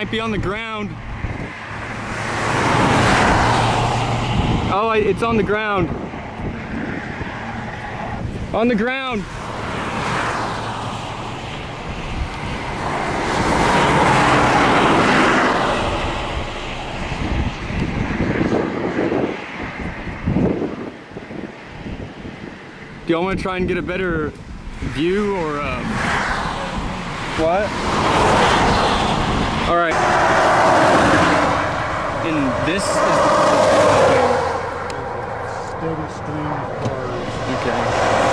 might be on the ground. Oh, it's on the ground. On the ground. Do y'all want to try and get a better view or what? All right. And this is steady stream of cars. okay.